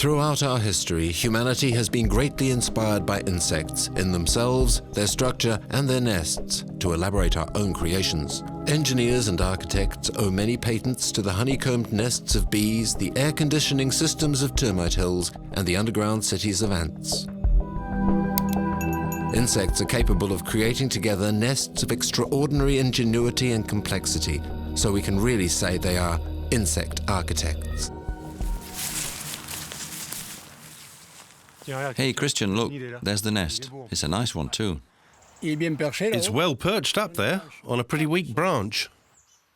Throughout our history, humanity has been greatly inspired by insects in themselves, their structure, and their nests to elaborate our own creations. Engineers and architects owe many patents to the honeycombed nests of bees, the air conditioning systems of termite hills, and the underground cities of ants. Insects are capable of creating together nests of extraordinary ingenuity and complexity, so we can really say they are insect architects. Hey, Christian, look, there's the nest. It's a nice one, too. It's well perched up there, on a pretty weak branch.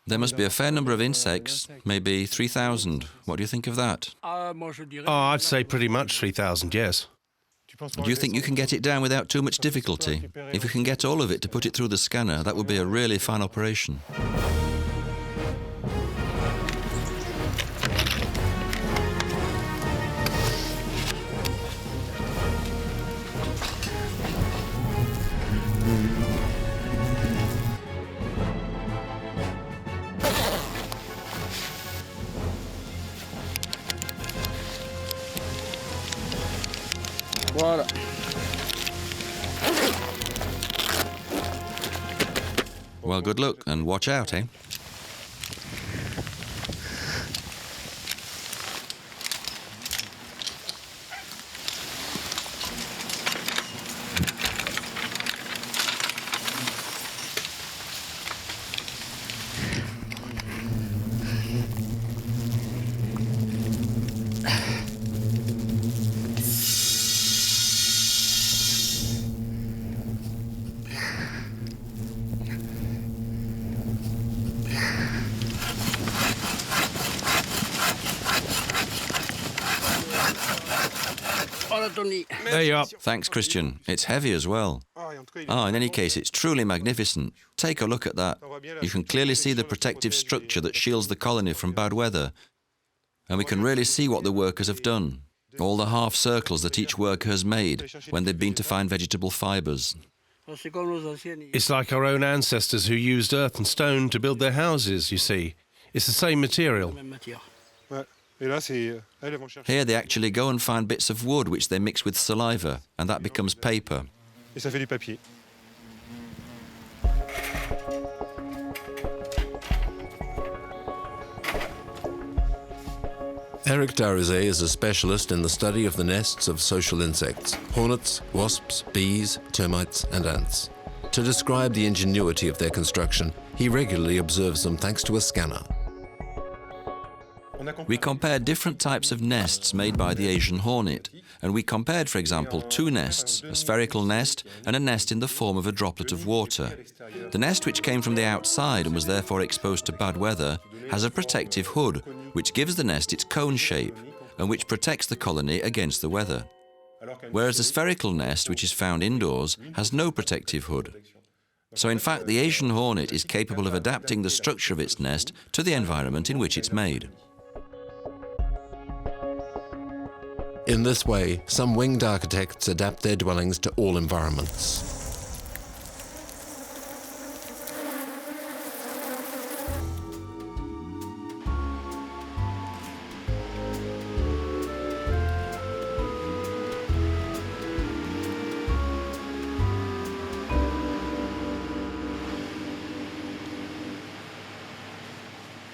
There must be a fair number of insects, maybe 3,000. What do you think of that? Oh, I'd say pretty much 3,000, yes. Do you think you can get it down without too much difficulty? If you can get all of it to put it through the scanner, that would be a really fine operation. Voilà. Well, good luck, and watch out, eh? There you are. Thanks, Christian. It's heavy as well. In any case, it's truly magnificent. Take a look at that. You can clearly see the protective structure that shields the colony from bad weather. And we can really see what the workers have done. All the half circles that each worker has made when they've been to find vegetable fibers. It's like our own ancestors who used earth and stone to build their houses, you see. It's the same material. Here they actually go and find bits of wood which they mix with saliva, and that becomes paper. Eric Darizet is a specialist in the study of the nests of social insects, hornets, wasps, bees, termites, and ants. To describe the ingenuity of their construction, he regularly observes them thanks to a scanner. We compared different types of nests made by the Asian hornet, and we compared, for example, two nests, a spherical nest and a nest in the form of a droplet of water. The nest, which came from the outside and was therefore exposed to bad weather, has a protective hood, which gives the nest its cone shape and which protects the colony against the weather. Whereas the spherical nest, which is found indoors, has no protective hood. So in fact, the Asian hornet is capable of adapting the structure of its nest to the environment in which it's made. In this way, some winged architects adapt their dwellings to all environments.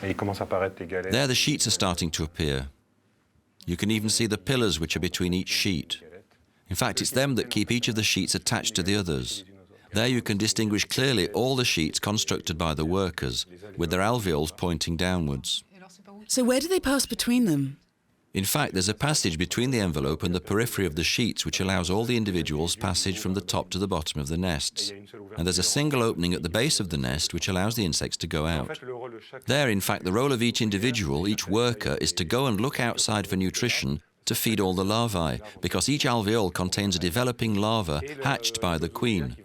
There the sheets are starting to appear. You can even see the pillars which are between each sheet. In fact, it's them that keep each of the sheets attached to the others. There you can distinguish clearly all the sheets constructed by the workers, with their alveoles pointing downwards. So where do they pass between them? In fact, there's a passage between the envelope and the periphery of the sheets which allows all the individuals passage from the top to the bottom of the nests. And there's a single opening at the base of the nest which allows the insects to go out. There, in fact, the role of each individual, each worker, is to go and look outside for nutrition to feed all the larvae, because each alveole contains a developing larva hatched by the queen.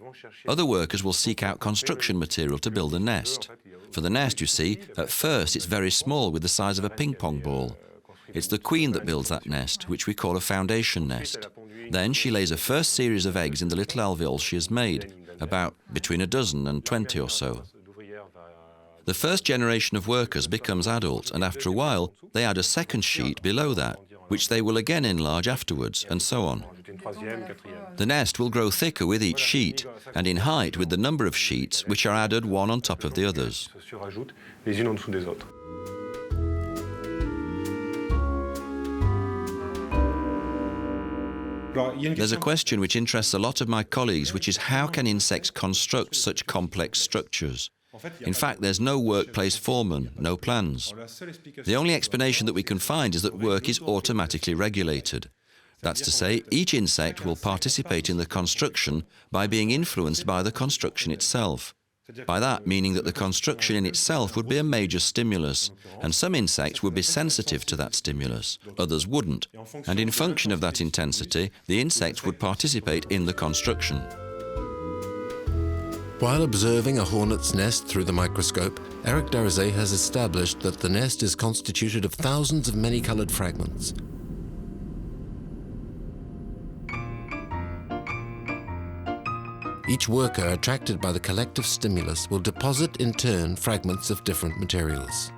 Other workers will seek out construction material to build a nest. For the nest, you see, at first it's very small, with the size of a ping-pong ball. It's the queen that builds that nest, which we call a foundation nest. Then she lays a first series of eggs in the little alveoles she has made, about between a dozen and 20 or so. The first generation of workers becomes adult, and after a while, they add a second sheet below that. which they will again enlarge afterwards, and so on. The nest will grow thicker with each sheet, and in height with the number of sheets, which are added one on top of the others. There's a question which interests a lot of my colleagues, which is how can insects construct such complex structures? In fact, there's no workplace foreman, no plans. The only explanation that we can find is that work is automatically regulated. That's to say, each insect will participate in the construction by being influenced by the construction itself. By that, meaning that the construction in itself would be a major stimulus, and some insects would be sensitive to that stimulus, others wouldn't. And in function of that intensity, the insects would participate in the construction. While observing a hornet's nest through the microscope, Eric Darizet has established that the nest is constituted of thousands of many-colored fragments. Each worker, attracted by the collective stimulus, will deposit in turn fragments of different materials.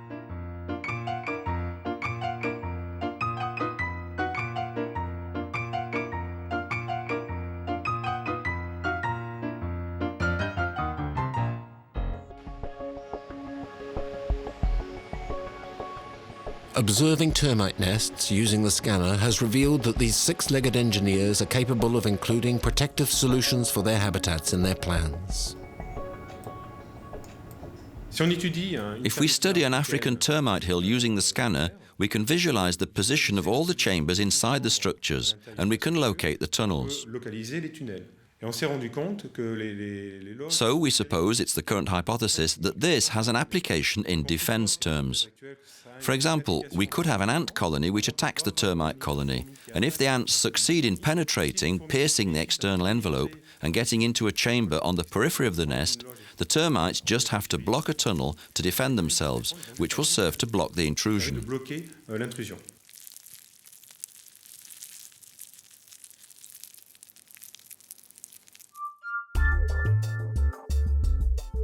Observing termite nests using the scanner has revealed that these six-legged engineers are capable of including protective solutions for their habitats in their plans. If we study an African termite hill using the scanner, we can visualize the position of all the chambers inside the structures, and we can locate the tunnels. So we suppose, it's the current hypothesis, that this has an application in defense terms. For example, we could have an ant colony which attacks the termite colony, and if the ants succeed in penetrating, piercing the external envelope, and getting into a chamber on the periphery of the nest, the termites just have to block a tunnel to defend themselves, which will serve to block the intrusion.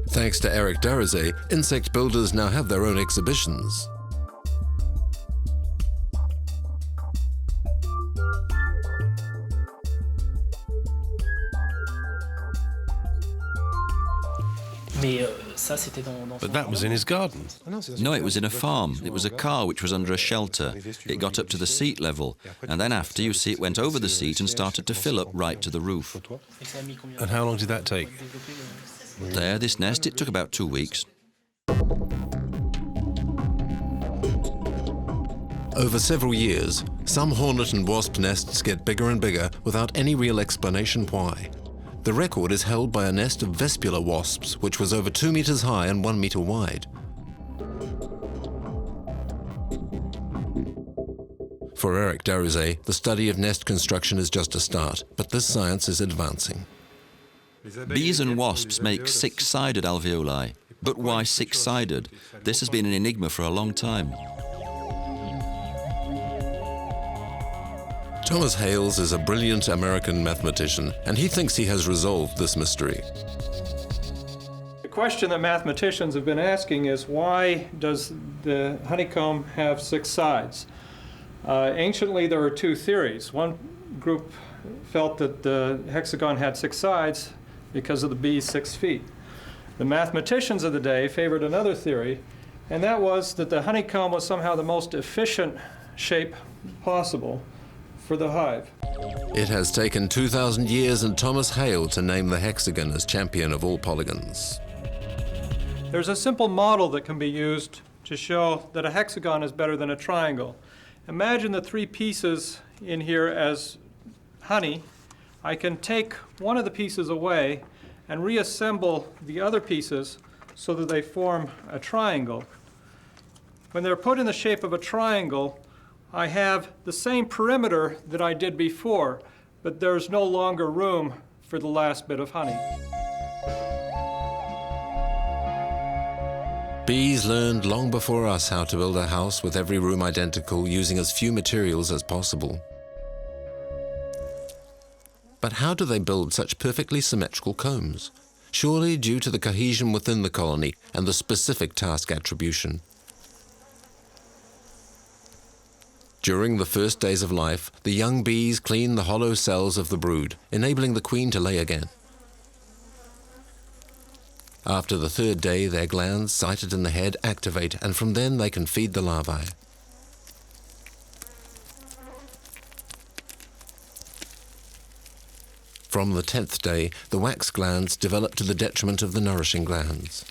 Thanks to Eric Darizet, insect builders now have their own exhibitions. But that was in his garden. No, it was in a farm. It was a car which was under a shelter. It got up to the seat level, and then after, you see, it went over the seat and started to fill up right to the roof. And how long did that take? There, this nest, it took about 2 weeks. Over several years, some hornet and wasp nests get bigger and bigger without any real explanation why. The record is held by a nest of vespular wasps, which was over 2 meters high and 1 meter wide. For Eric Darizet, the study of nest construction is just a start, but this science is advancing. Bees and wasps make six-sided alveoli. But why six-sided? This has been an enigma for a long time. Thomas Hales is a brilliant American mathematician, and he thinks he has resolved this mystery. The question that mathematicians have been asking is, why does the honeycomb have 6 sides? Anciently, there were 2 theories. One group felt that the hexagon had 6 sides because of the bee's 6 feet. The mathematicians of the day favored another theory, and that was that the honeycomb was somehow the most efficient shape possible for the hive. It has taken 2,000 years and Thomas Hale to name the hexagon as champion of all polygons. There's a simple model that can be used to show that a hexagon is better than a triangle. Imagine the 3 pieces in here as honey. I can take one of the pieces away and reassemble the other pieces so that they form a triangle. When they're put in the shape of a triangle, I have the same perimeter that I did before, but there's no longer room for the last bit of honey. Bees learned long before us how to build a house with every room identical, using as few materials as possible. But how do they build such perfectly symmetrical combs? Surely due to the cohesion within the colony and the specific task attribution. During the first days of life, the young bees clean the hollow cells of the brood, enabling the queen to lay again. After the third day, their glands, sited in the head, activate, and from then they can feed the larvae. From the 10th day, the wax glands develop to the detriment of the nourishing glands.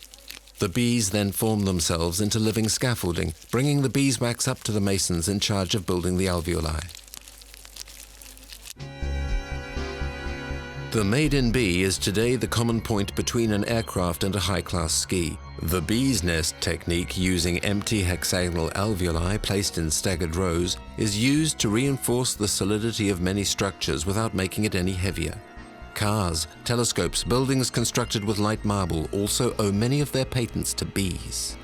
The bees then form themselves into living scaffolding, bringing the beeswax up to the masons in charge of building the alveoli. The maiden bee is today the common point between an aircraft and a high-class ski. The bee's nest technique, using empty hexagonal alveoli placed in staggered rows, is used to reinforce the solidity of many structures without making it any heavier. Cars, telescopes, buildings constructed with light marble also owe many of their patents to bees.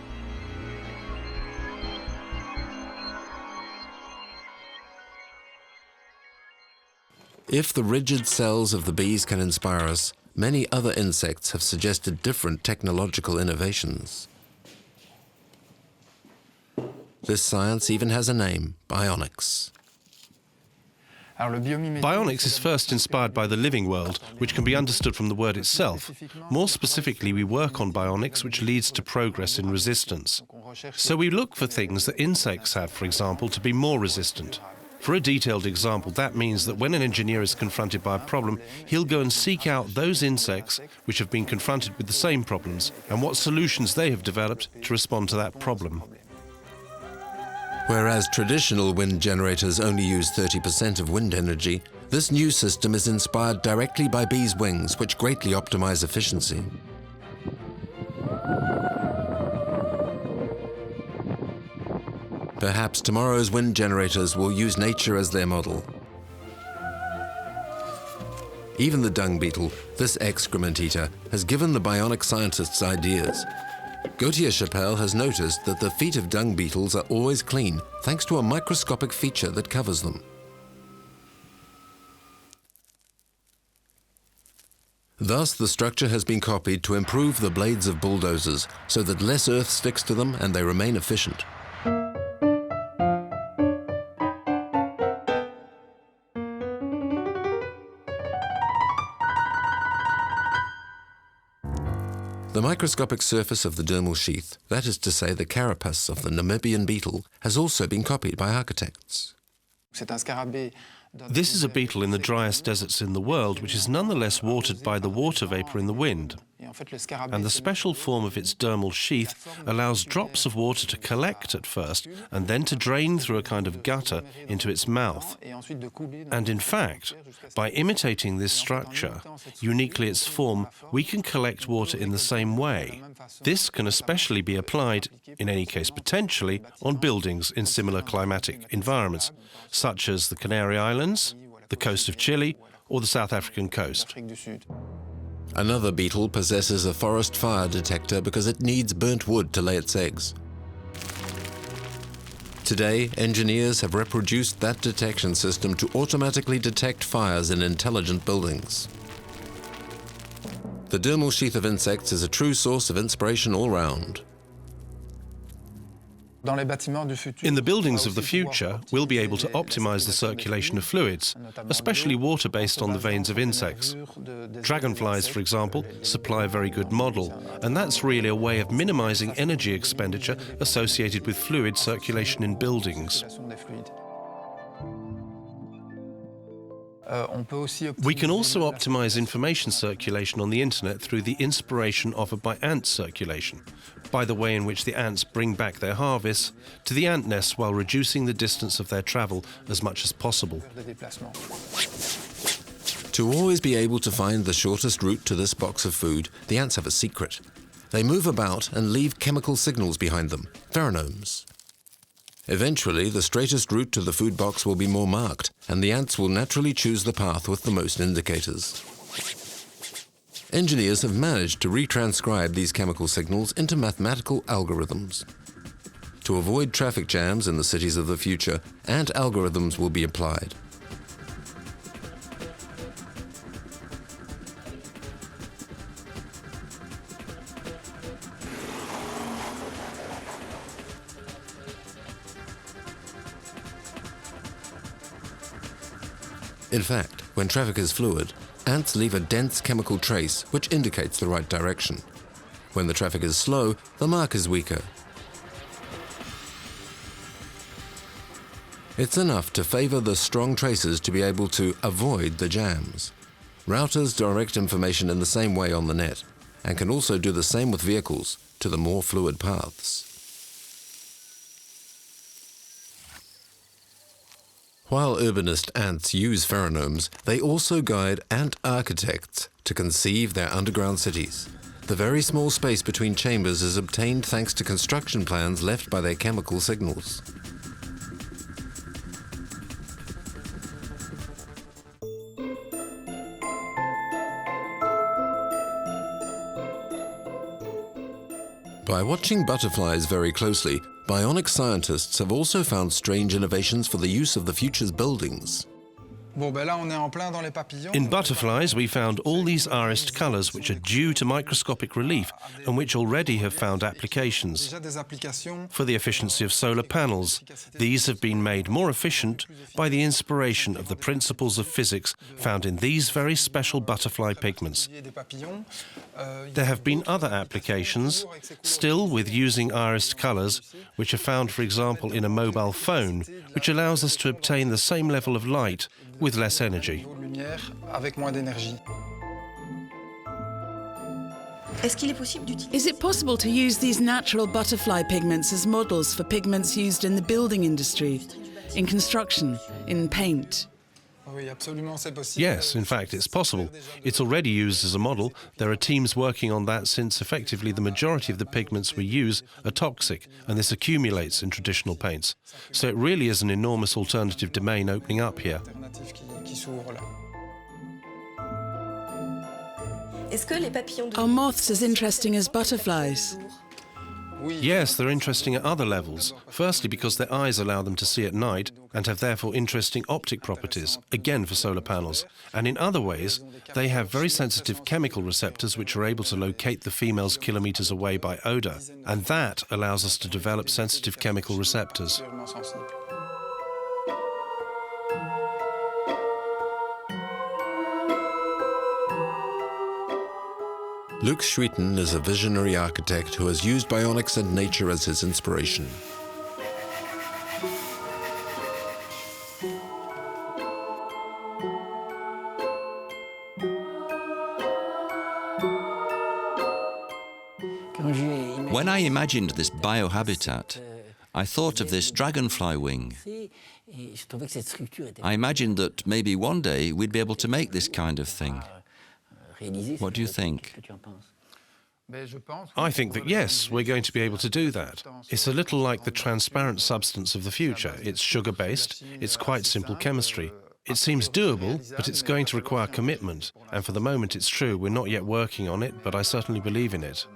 If the rigid cells of the bees can inspire us, many other insects have suggested different technological innovations. This science even has a name: bionics. Bionics is first inspired by the living world, which can be understood from the word itself. More specifically, we work on bionics, which leads to progress in resistance. So we look for things that insects have, for example, to be more resistant. For a detailed example, that means that when an engineer is confronted by a problem, he'll go and seek out those insects which have been confronted with the same problems and what solutions they have developed to respond to that problem. Whereas traditional wind generators only use 30% of wind energy, this new system is inspired directly by bees' wings, which greatly optimize efficiency. Perhaps tomorrow's wind generators will use nature as their model. Even the dung beetle, this excrement eater, has given the bionic scientists ideas. Gautier Chapelle has noticed that the feet of dung beetles are always clean, thanks to a microscopic feature that covers them. Thus, the structure has been copied to improve the blades of bulldozers, so that less earth sticks to them and they remain efficient. The microscopic surface of the dermal sheath, that is to say the carapace of the Namibian beetle, has also been copied by architects. This is a beetle in the driest deserts in the world, which is nonetheless watered by the water vapor in the wind. And the special form of its dermal sheath allows drops of water to collect at first and then to drain through a kind of gutter into its mouth. And in fact, by imitating this structure, uniquely its form, we can collect water in the same way. This can especially be applied, in any case potentially, on buildings in similar climatic environments, such as the Canary Islands, the coast of Chile, or the South African coast. Another beetle possesses a forest fire detector because it needs burnt wood to lay its eggs. Today, engineers have reproduced that detection system to automatically detect fires in intelligent buildings. The dermal sheath of insects is a true source of inspiration all round. In the buildings of the future, we'll be able to optimize the circulation of fluids, especially water based on the veins of insects. Dragonflies, for example, supply a very good model, and that's really a way of minimizing energy expenditure associated with fluid circulation in buildings. We can also optimize information circulation on the internet through the inspiration offered by ant circulation, by the way in which the ants bring back their harvests to the ant nests while reducing the distance of their travel as much as possible. To always be able to find the shortest route to this box of food, the ants have a secret. They move about and leave chemical signals behind them, pheromones. Eventually, the straightest route to the food box will be more marked, and the ants will naturally choose the path with the most indicators. Engineers have managed to retranscribe these chemical signals into mathematical algorithms. To avoid traffic jams in the cities of the future, ant algorithms will be applied. In fact, when traffic is fluid, ants leave a dense chemical trace which indicates the right direction. When the traffic is slow, the mark is weaker. It's enough to favor the strong traces to be able to avoid the jams. Routers direct information in the same way on the net, and can also do the same with vehicles to the more fluid paths. While urbanist ants use pheromones, they also guide ant architects to conceive their underground cities. The very small space between chambers is obtained thanks to construction plans left by their chemical signals. By watching butterflies very closely, bionics scientists have also found strange innovations for the use of the future's buildings. In butterflies, we found all these irised colours which are due to microscopic relief and which already have found applications. For the efficiency of solar panels, these have been made more efficient by the inspiration of the principles of physics found in these very special butterfly pigments. There have been other applications, still with using irised colours, which are found, for example, in a mobile phone, which allows us to obtain the same level of light with less energy. Is it possible to use these natural butterfly pigments as models for pigments used in the building industry, in construction, in paint? Yes, in fact, it's possible. It's already used as a model. There are teams working on that since effectively the majority of the pigments we use are toxic, and this accumulates in traditional paints. So it really is an enormous alternative domain opening up here. Are moths as interesting as butterflies? Yes, they're interesting at other levels. Firstly, because their eyes allow them to see at night and have therefore interesting optic properties, again for solar panels. And in other ways, they have very sensitive chemical receptors which are able to locate the females kilometers away by odor. And that allows us to develop sensitive chemical receptors. Luc Schuiten is a visionary architect who has used bionics and nature as his inspiration. When I imagined this biohabitat, I thought of this dragonfly wing. I imagined that maybe one day we'd be able to make this kind of thing. What do you think? I think that yes, we're going to be able to do that. It's a little like the transparent substance of the future. It's sugar-based, it's quite simple chemistry. It seems doable, but it's going to require commitment. And for the moment it's true, we're not yet working on it, but I certainly believe in it.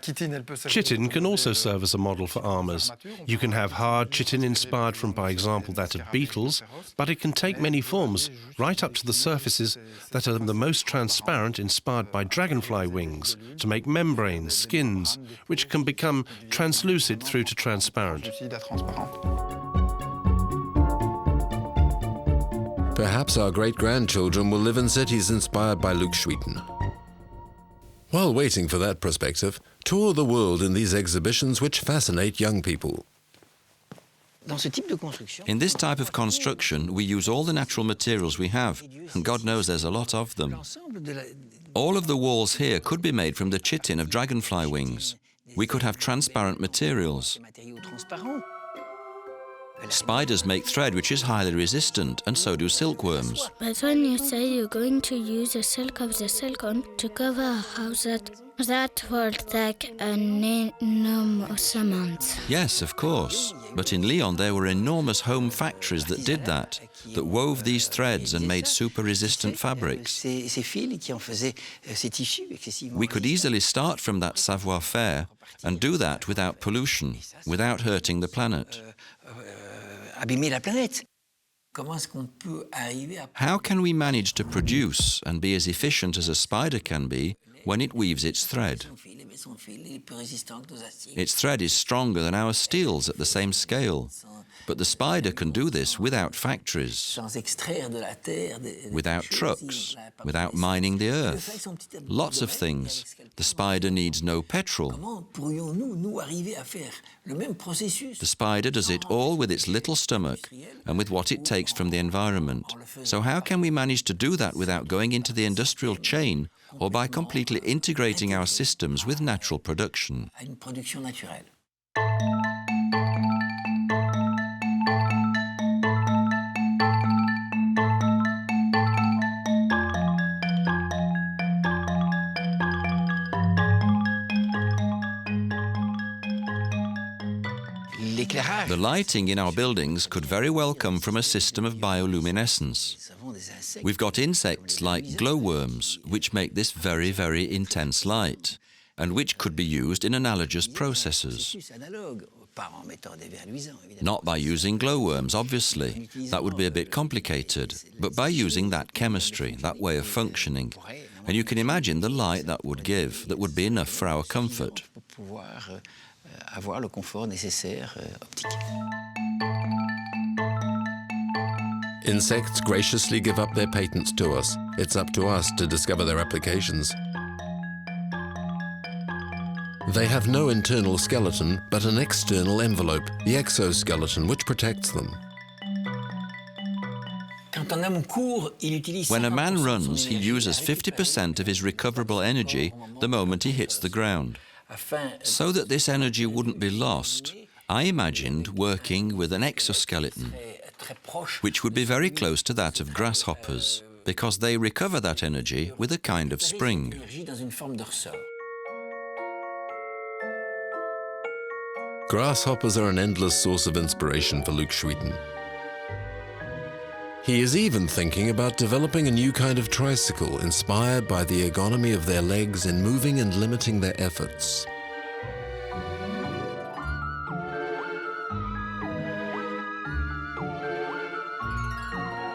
Chitin can also serve as a model for armours. You can have hard chitin inspired from, by example, that of beetles, but it can take many forms, right up to the surfaces that are the most transparent, inspired by dragonfly wings, to make membranes, skins, which can become translucid through to transparent. Perhaps our great-grandchildren will live in cities inspired by Luc Schuiten. While waiting for that perspective, tour the world in these exhibitions which fascinate young people. In this type of construction, we use all the natural materials we have, and God knows there's a lot of them. All of the walls here could be made from the chitin of dragonfly wings. We could have transparent materials. Spiders make thread which is highly resistant, and so do silkworms. But when you say you're going to use the silk of the silicone to cover a house, that will take an enormous amount. Yes, of course. But in Lyon there were enormous home factories that did that wove these threads and made super-resistant fabrics. We could easily start from that savoir-faire and do that without pollution, without hurting the planet. How can we manage to produce and be as efficient as a spider can be when it weaves its thread? Its thread is stronger than our steels at the same scale. But the spider can do this without factories, without trucks, without mining the earth. Lots of things. The spider needs no petrol. The spider does it all with its little stomach and with what it takes from the environment. So how can we manage to do that without going into the industrial chain or by completely integrating our systems with natural production? The lighting in our buildings could very well come from a system of bioluminescence. We've got insects like glowworms, which make this very, very intense light, and which could be used in analogous processes. Not by using glowworms, obviously. That would be a bit complicated, but by using that chemistry, that way of functioning. And you can imagine the light that would give, that would be enough for our comfort. Avoir le confort nécessaire optique. Insects graciously give up their patents to us. It's up to us to discover their applications. They have no internal skeleton, but an external envelope, the exoskeleton, which protects them. When a man runs, he uses 50% of his recoverable energy the moment he hits the ground. So that this energy wouldn't be lost, I imagined working with an exoskeleton, which would be very close to that of grasshoppers, because they recover that energy with a kind of spring. Grasshoppers are an endless source of inspiration for Luc Schwieten. He is even thinking about developing a new kind of tricycle inspired by the ergonomy of their legs in moving and limiting their efforts.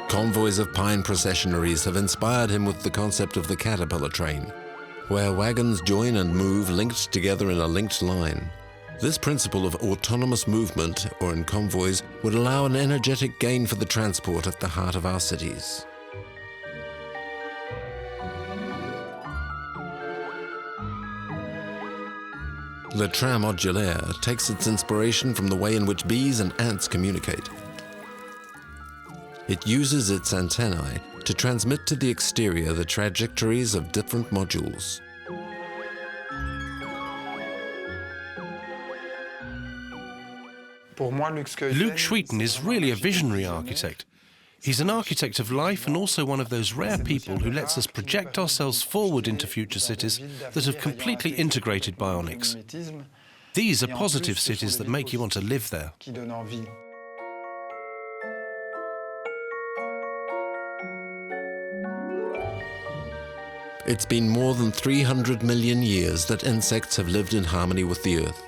Convoys of pine processionaries have inspired him with the concept of the caterpillar train, where wagons join and move linked together in a linked line. This principle of autonomous movement, or in convoys, would allow an energetic gain for the transport at the heart of our cities. Le train modulaire takes its inspiration from the way in which bees and ants communicate. It uses its antennae to transmit to the exterior the trajectories of different modules. Luc Schwieten is really a visionary architect. He's an architect of life and also one of those rare people who lets us project ourselves forward into future cities that have completely integrated bionics. These are positive cities that make you want to live there. It's been more than 300 million years that insects have lived in harmony with the Earth.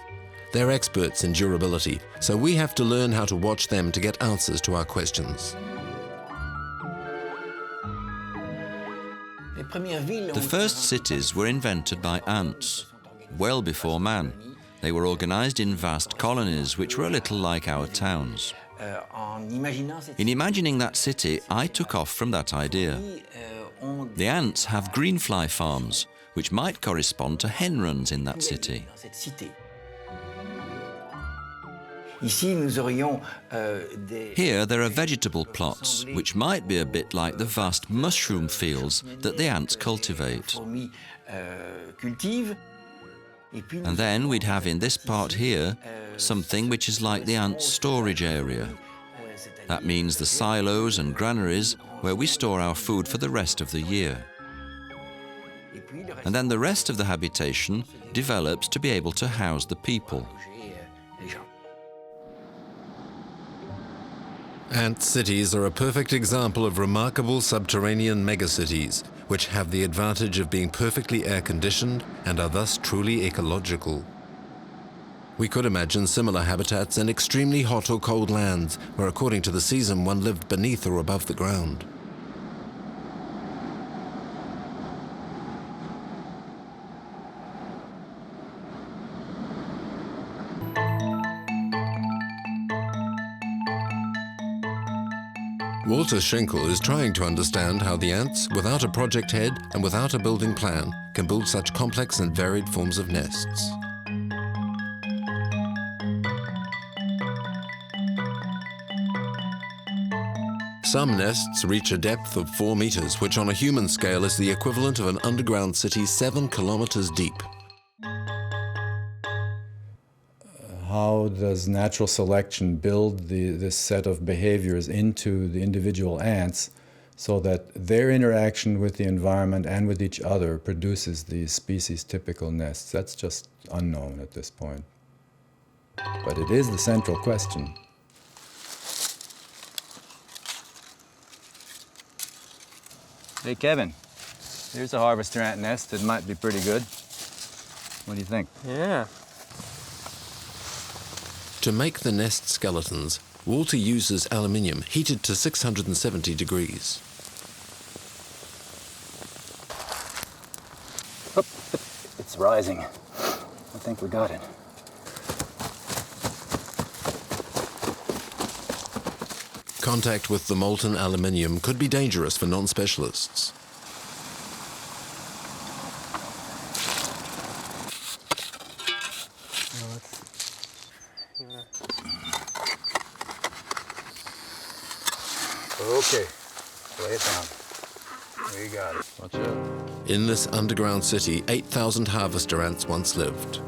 They're experts in durability, so we have to learn how to watch them to get answers to our questions. The first cities were invented by ants, well before man. They were organized in vast colonies, which were a little like our towns. In imagining that city, I took off from that idea. The ants have greenfly farms, which might correspond to hen runs in that city. Here there are vegetable plots, which might be a bit like the vast mushroom fields that the ants cultivate. And then we'd have in this part here something which is like the ants' storage area. That means the silos and granaries where we store our food for the rest of the year. And then the rest of the habitation develops to be able to house the people. Ant cities are a perfect example of remarkable subterranean megacities, which have the advantage of being perfectly air-conditioned and are thus truly ecological. We could imagine similar habitats in extremely hot or cold lands, where according to the season one lived beneath or above the ground. Walter Schenkel is trying to understand how the ants, without a project head and without a building plan, can build such complex and varied forms of nests. Some nests reach a depth of 4 meters, which on a human scale is the equivalent of an underground city 7 kilometers deep. How does natural selection build this set of behaviors into the individual ants so that their interaction with the environment and with each other produces these species-typical nests? That's just unknown at this point. But it is the central question. Hey, Kevin, here's a harvester ant nest. It might be pretty good. What do you think? Yeah. To make the nest skeletons, Walter uses aluminium heated to 670 degrees. It's rising. I think we got it. Contact with the molten aluminium could be dangerous for non-specialists. Okay, lay it down. We got it. Watch out. In this underground city, 8,000 harvester ants once lived.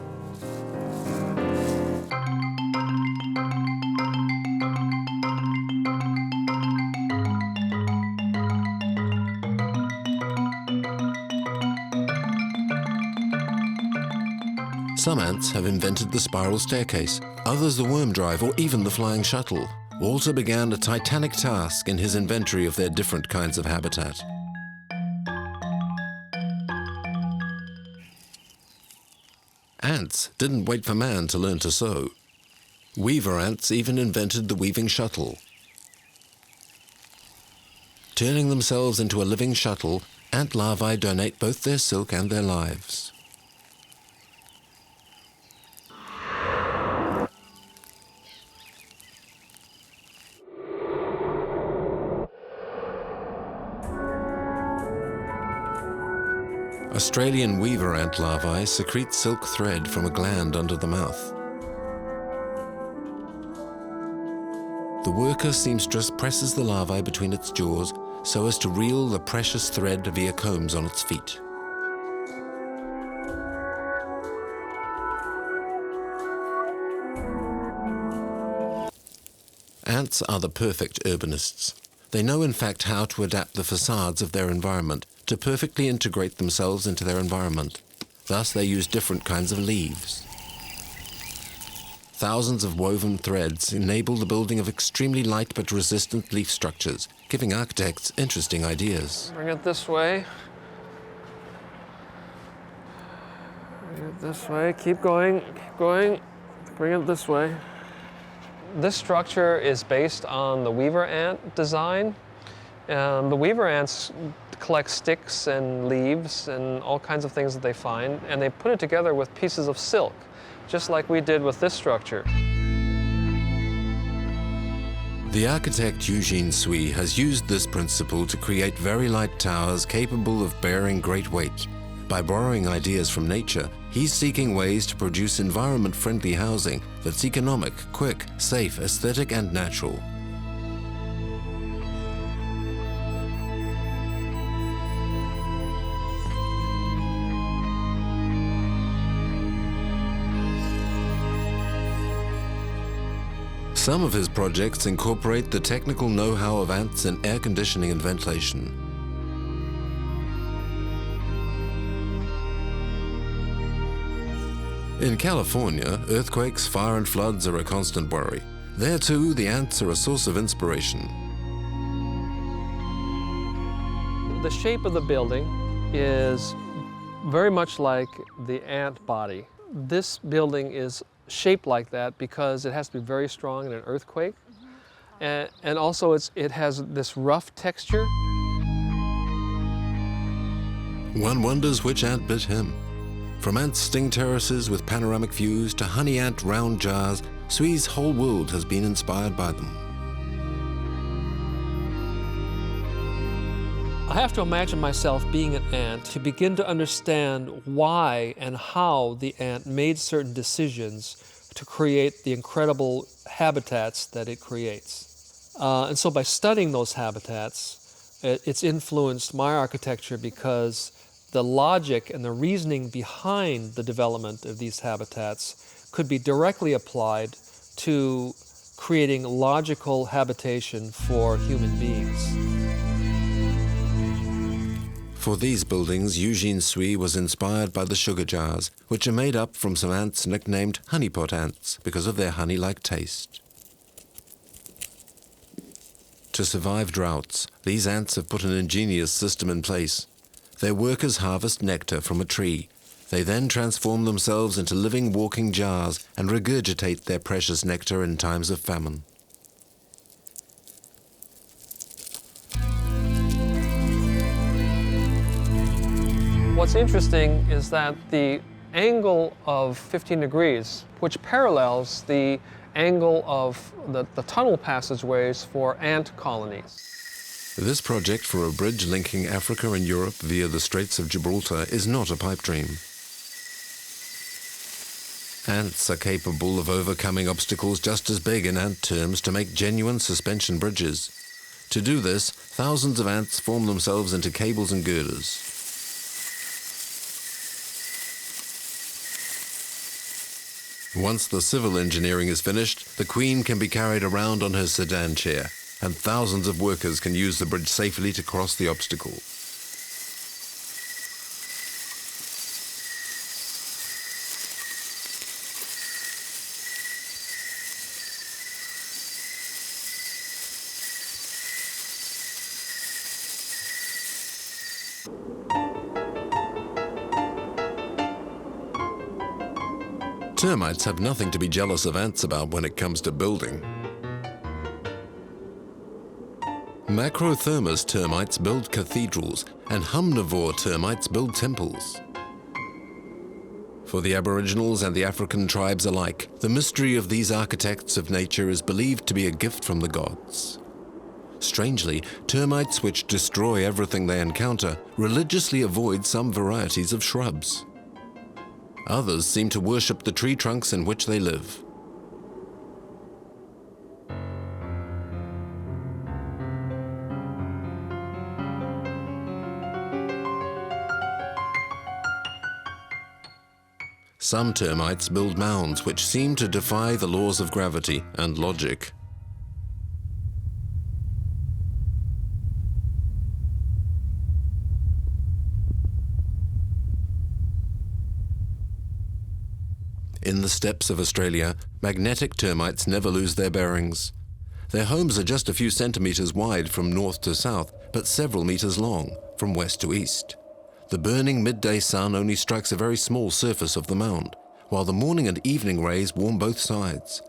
Some ants have invented the spiral staircase, others the worm drive, or even the flying shuttle. Walter began a titanic task in his inventory of their different kinds of habitat. Ants didn't wait for man to learn to sew. Weaver ants even invented the weaving shuttle. Turning themselves into a living shuttle, ant larvae donate both their silk and their lives. Australian weaver ant larvae secrete silk thread from a gland under the mouth. The worker seamstress presses the larvae between its jaws so as to reel the precious thread via combs on its feet. Ants are the perfect urbanists. They know in fact how to adapt the facades of their environment to perfectly integrate themselves into their environment. Thus they use different kinds of leaves. Thousands of woven threads enable the building of extremely light but resistant leaf structures, giving architects interesting ideas. Bring it this way. Bring it this way. Keep going. Keep going. Bring it this way. This structure is based on the weaver ant design. The weaver ants collect sticks and leaves and all kinds of things that they find, and they put it together with pieces of silk, just like we did with this structure. The architect Eugene Sui has used this principle to create very light towers capable of bearing great weight. By borrowing ideas from nature, he's seeking ways to produce environment-friendly housing that's economic, quick, safe, aesthetic, and natural. Some of his projects incorporate the technical know-how of ants in air conditioning and ventilation. In California, earthquakes, fire and floods are a constant worry. There too, the ants are a source of inspiration. The shape of the building is very much like the ant body. This building is shaped like that because it has to be very strong in an earthquake. And also it has this rough texture. One wonders which ant bit him. From ant sting terraces with panoramic views to honey ant round jars, Sui's whole world has been inspired by them. I have to imagine myself being an ant to begin to understand why and how the ant made certain decisions to create the incredible habitats that it creates. And so by studying those habitats, it's influenced my architecture because the logic and the reasoning behind the development of these habitats could be directly applied to creating logical habitation for human beings. For these buildings, Eugene Sui was inspired by the sugar jars, which are made up from some ants nicknamed honeypot ants because of their honey-like taste. To survive droughts, these ants have put an ingenious system in place. Their workers harvest nectar from a tree. They then transform themselves into living walking jars and regurgitate their precious nectar in times of famine. What's interesting is that the angle of 15 degrees, which parallels the angle of the tunnel passageways for ant colonies. This project for a bridge linking Africa and Europe via the Straits of Gibraltar is not a pipe dream. Ants are capable of overcoming obstacles just as big in ant terms to make genuine suspension bridges. To do this, thousands of ants form themselves into cables and girders. Once the civil engineering is finished, the Queen can be carried around on her sedan chair, and thousands of workers can use the bridge safely to cross the obstacle. Termites have nothing to be jealous of ants about when it comes to building. Macrothermous termites build cathedrals, and humnivore termites build temples. For the Aboriginals and the African tribes alike, the mystery of these architects of nature is believed to be a gift from the gods. Strangely, termites which destroy everything they encounter religiously avoid some varieties of shrubs. Others seem to worship the tree trunks in which they live. Some termites build mounds which seem to defy the laws of gravity and logic. In the steppes of Australia, magnetic termites never lose their bearings. Their homes are just a few centimeters wide from north to south, but several meters long from west to east. The burning midday sun only strikes a very small surface of the mound, while the morning and evening rays warm both sides.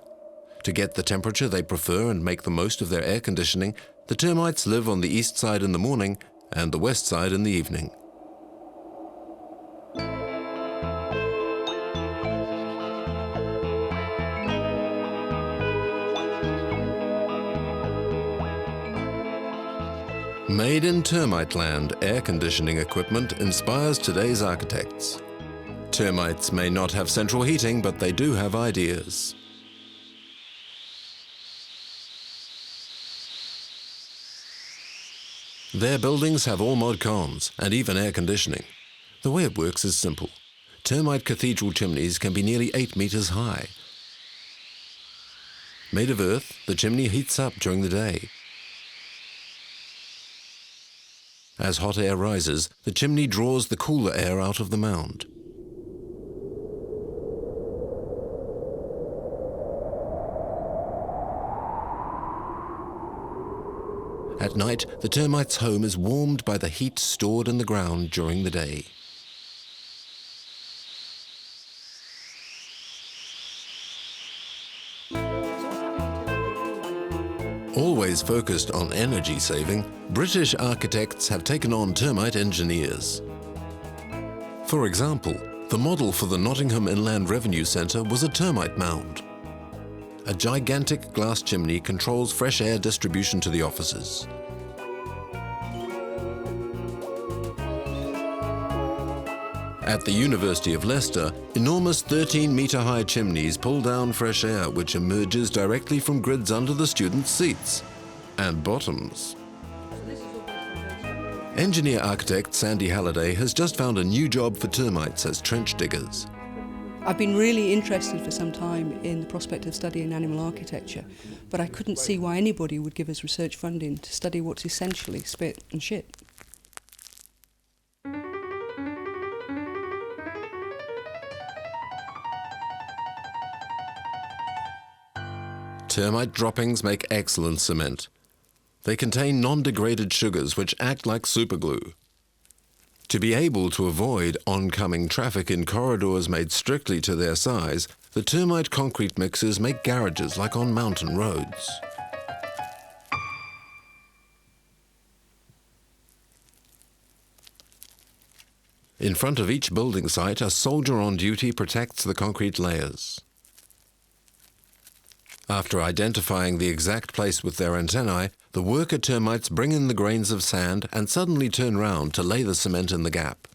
To get the temperature they prefer and make the most of their air conditioning, the termites live on the east side in the morning and the west side in the evening. Made in termite land, air conditioning equipment inspires today's architects. Termites may not have central heating, but they do have ideas. Their buildings have all mod cons and even air conditioning. The way it works is simple. Termite cathedral chimneys can be nearly 8 meters high. Made of earth, the chimney heats up during the day. As hot air rises, the chimney draws the cooler air out of the mound. At night, the termite's home is warmed by the heat stored in the ground during the day. Always focused on energy saving, British architects have taken on termite engineers. For example, the model for the Nottingham Inland Revenue Centre was a termite mound. A gigantic glass chimney controls fresh air distribution to the offices. At the University of Leicester, enormous 13-metre-high chimneys pull down fresh air which emerges directly from grids under the students' seats and bottoms. Engineer-architect Sandy Halliday has just found a new job for termites as trench diggers. I've been really interested for some time in the prospect of studying animal architecture, but I couldn't see why anybody would give us research funding to study what's essentially spit and shit. Termite droppings make excellent cement. They contain non-degraded sugars which act like superglue. To be able to avoid oncoming traffic in corridors made strictly to their size, the termite concrete mixers make garages like on mountain roads. In front of each building site, a soldier on duty protects the concrete layers. After identifying the exact place with their antennae, the worker termites bring in the grains of sand and suddenly turn round to lay the cement in the gap.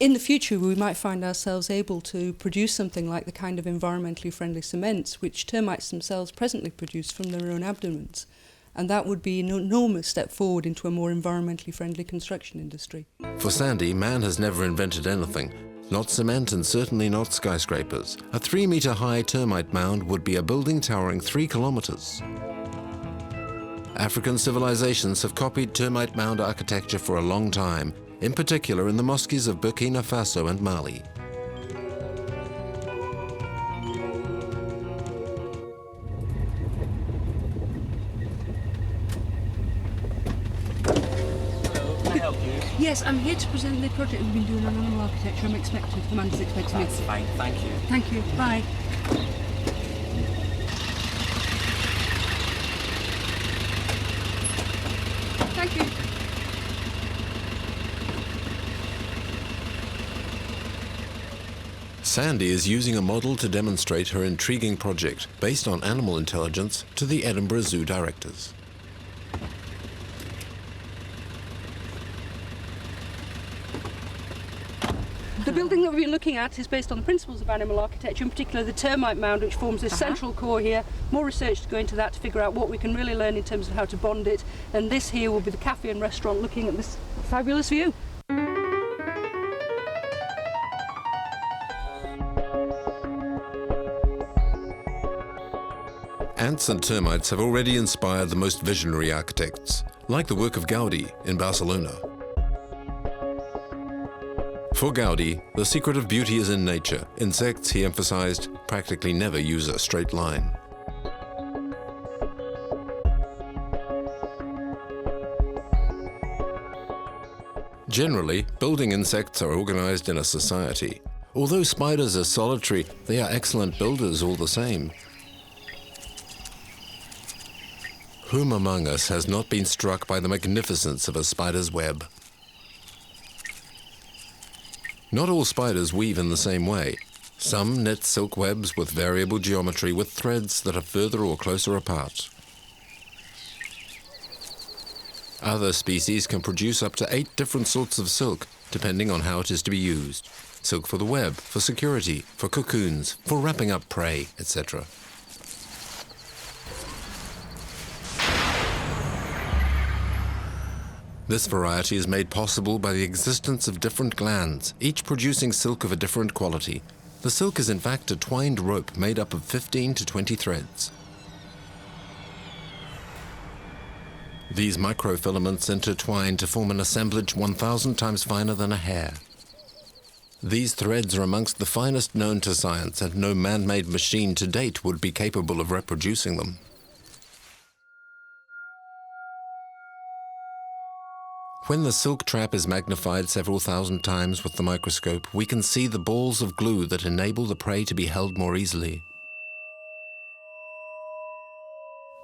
In the future, we might find ourselves able to produce something like the kind of environmentally friendly cements which termites themselves presently produce from their own abdomens. And that would be an enormous step forward into a more environmentally friendly construction industry. For Sandy, man has never invented anything. Not cement and certainly not skyscrapers. A 3-metre-high termite mound would be a building towering 3 kilometres. African civilizations have copied termite mound architecture for a long time, in particular in the mosques of Burkina Faso and Mali. Yes, I'm here to present the project we've been doing on animal architecture. I'm expected. Amanda's expecting me. That's fine, thank you. Thank you. Bye. Thank you. Sandy is using a model to demonstrate her intriguing project based on animal intelligence to the Edinburgh Zoo directors. The building that we've been looking at is based on the principles of animal architecture, in particular the termite mound, which forms this central core here. More research to go into that to figure out what we can really learn in terms of how to bond it. And this here will be the cafe and restaurant looking at this fabulous view. Ants and termites have already inspired the most visionary architects, like the work of Gaudi in Barcelona. For Gaudi, the secret of beauty is in nature. Insects, he emphasized, practically never use a straight line. Generally, building insects are organized in a society. Although spiders are solitary, they are excellent builders all the same. Whom among us has not been struck by the magnificence of a spider's web? Not all spiders weave in the same way. Some knit silk webs with variable geometry with threads that are further or closer apart. Other species can produce up to 8 different sorts of silk, depending on how it is to be used. Silk for the web, for security, for cocoons, for wrapping up prey, etc. This variety is made possible by the existence of different glands, each producing silk of a different quality. The silk is in fact a twined rope made up of 15 to 20 threads. These microfilaments intertwine to form an assemblage 1,000 times finer than a hair. These threads are amongst the finest known to science, and no man-made machine to date would be capable of reproducing them. When the silk trap is magnified several thousand times with the microscope, we can see the balls of glue that enable the prey to be held more easily.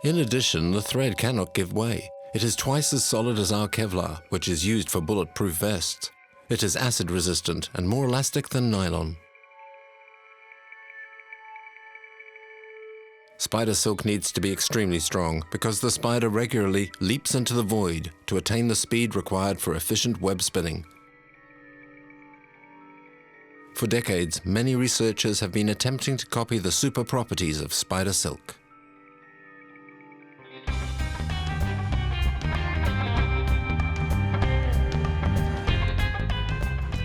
In addition, the thread cannot give way. It is twice as solid as our Kevlar, which is used for bulletproof vests. It is acid resistant and more elastic than nylon. Spider silk needs to be extremely strong because the spider regularly leaps into the void to attain the speed required for efficient web spinning. For decades, many researchers have been attempting to copy the super properties of spider silk.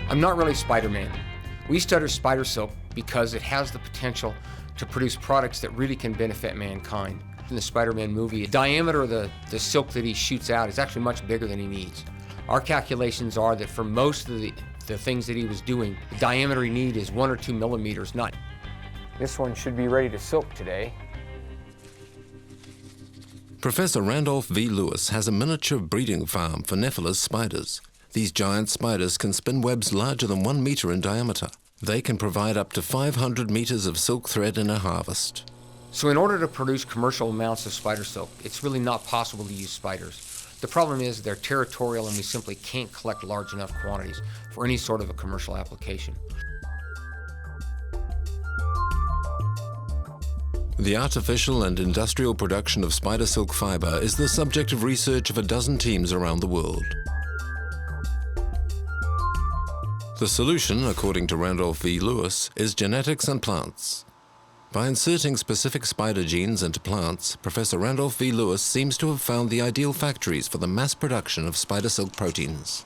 I'm not really Spider-Man. We study spider silk because it has the potential to produce products that really can benefit mankind. In the Spider-Man movie, the diameter of the silk that he shoots out is actually much bigger than he needs. Our calculations are that for most of the things that he was doing, the diameter he needs is 1 or 2 millimeters, not. This one should be ready to silk today. Professor Randolph V. Lewis has a miniature breeding farm for Nephila's spiders. These giant spiders can spin webs larger than 1 meter in diameter. They can provide up to 500 meters of silk thread in a harvest. So in order to produce commercial amounts of spider silk, it's really not possible to use spiders. The problem is they're territorial and we simply can't collect large enough quantities for any sort of a commercial application. The artificial and industrial production of spider silk fiber is the subject of research of a dozen teams around the world. The solution, according to Randolph V. Lewis, is genetics and plants. By inserting specific spider genes into plants, Professor Randolph V. Lewis seems to have found the ideal factories for the mass production of spider silk proteins.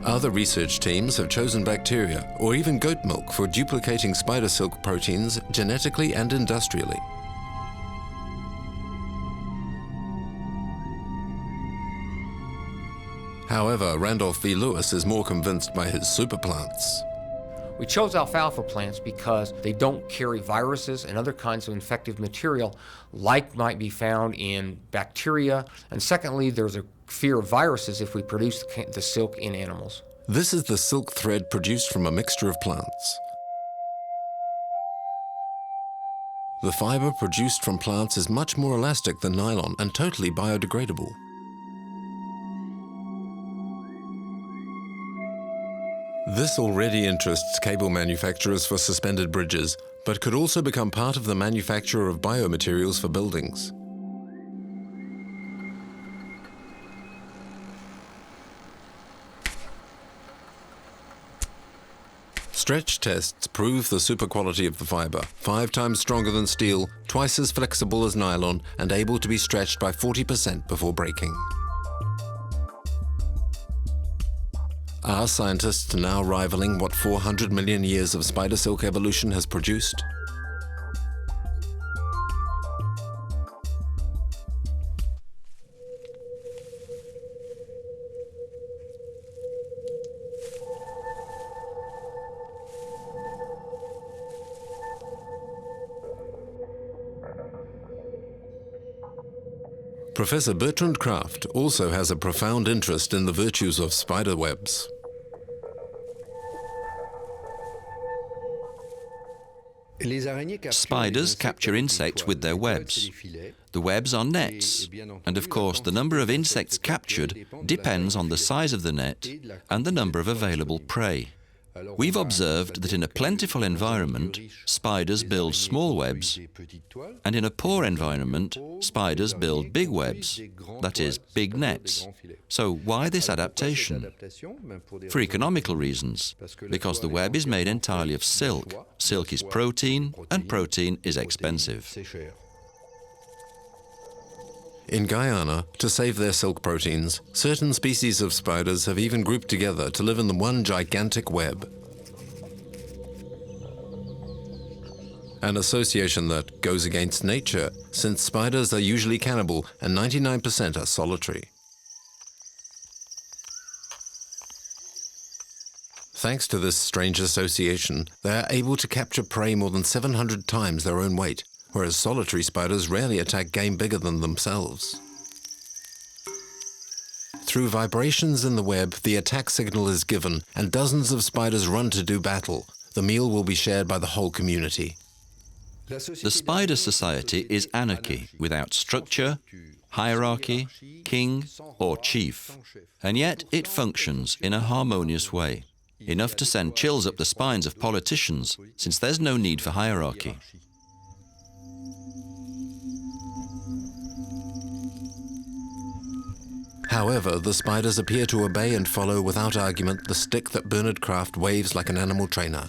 Other research teams have chosen bacteria or even goat milk for duplicating spider silk proteins genetically and industrially. However, Randolph V. Lewis is more convinced by his superplants. We chose alfalfa plants because they don't carry viruses and other kinds of infective material like might be found in bacteria. And secondly, there's a fear of viruses if we produce the silk in animals. This is the silk thread produced from a mixture of plants. The fiber produced from plants is much more elastic than nylon and totally biodegradable. This already interests cable manufacturers for suspended bridges, but could also become part of the manufacture of biomaterials for buildings. Stretch tests prove the super quality of the fiber, 5 times stronger than steel, twice as flexible as nylon, and able to be stretched by 40% before breaking. Are scientists now rivaling what 400 million years of spider silk evolution has produced? Professor Bertrand Kraft also has a profound interest in the virtues of spider webs. Spiders capture insects with their webs. The webs are nets, and of course the number of insects captured depends on the size of the net and the number of available prey. We've observed that in a plentiful environment, spiders build small webs, and in a poor environment, spiders build big webs, that is, big nets. So why this adaptation? For economical reasons, because the web is made entirely of silk. Silk is protein, and protein is expensive. In Guyana, to save their silk proteins, certain species of spiders have even grouped together to live in the one gigantic web. An association that goes against nature, since spiders are usually cannibal and 99% are solitary. Thanks to this strange association, they are able to capture prey more than 700 times their own weight, whereas solitary spiders rarely attack game bigger than themselves. Through vibrations in the web, the attack signal is given, and dozens of spiders run to do battle. The meal will be shared by the whole community. The spider society is anarchy, without structure, hierarchy, king, or chief. And yet it functions in a harmonious way, enough to send chills up the spines of politicians, since there's no need for hierarchy. However, the spiders appear to obey and follow without argument the stick that Bernard Kraft waves like an animal trainer.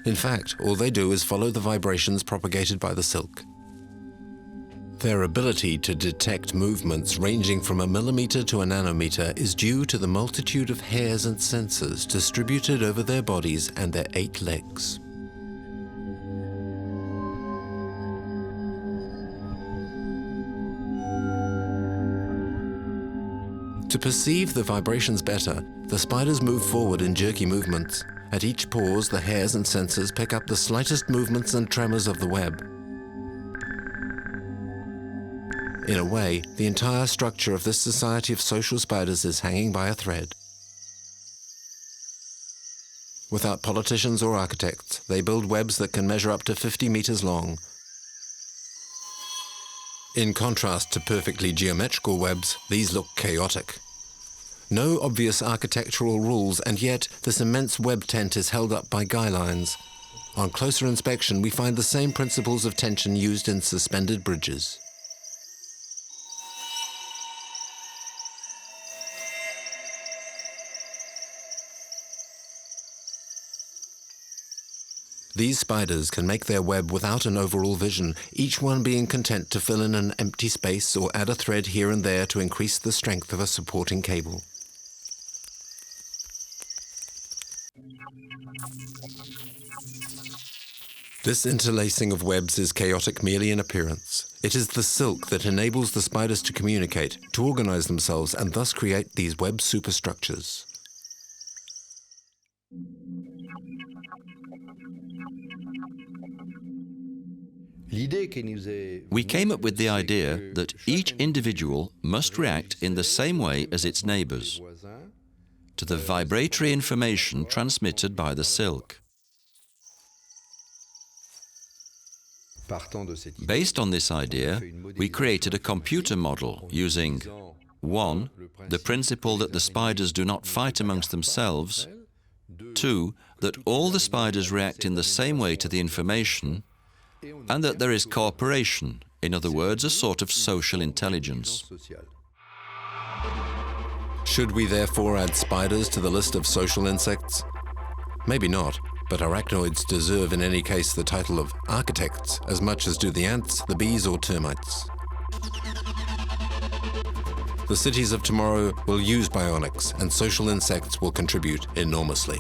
In fact, all they do is follow the vibrations propagated by the silk. Their ability to detect movements ranging from a millimeter to a nanometer is due to the multitude of hairs and sensors distributed over their bodies and their 8 legs. To perceive the vibrations better, the spiders move forward in jerky movements. At each pause, the hairs and sensors pick up the slightest movements and tremors of the web. In a way, the entire structure of this society of social spiders is hanging by a thread. Without politicians or architects, they build webs that can measure up to 50 meters long. In contrast to perfectly geometrical webs, these look chaotic. No obvious architectural rules, and yet this immense web tent is held up by guy lines. On closer inspection, we find the same principles of tension used in suspended bridges. These spiders can make their web without an overall vision, each one being content to fill in an empty space or add a thread here and there to increase the strength of a supporting cable. This interlacing of webs is chaotic merely in appearance. It is the silk that enables the spiders to communicate, to organize themselves, and thus create these web superstructures. We came up with the idea that each individual must react in the same way as its neighbors to the vibratory information transmitted by the silk. Based on this idea, we created a computer model using 1. The principle that the spiders do not fight amongst themselves, 2. That all the spiders react in the same way to the information, and that there is cooperation, in other words, a sort of social intelligence. Should we therefore add spiders to the list of social insects? Maybe not, but arachnoids deserve in any case the title of architects as much as do the ants, the bees or termites. The cities of tomorrow will use bionics, and social insects will contribute enormously.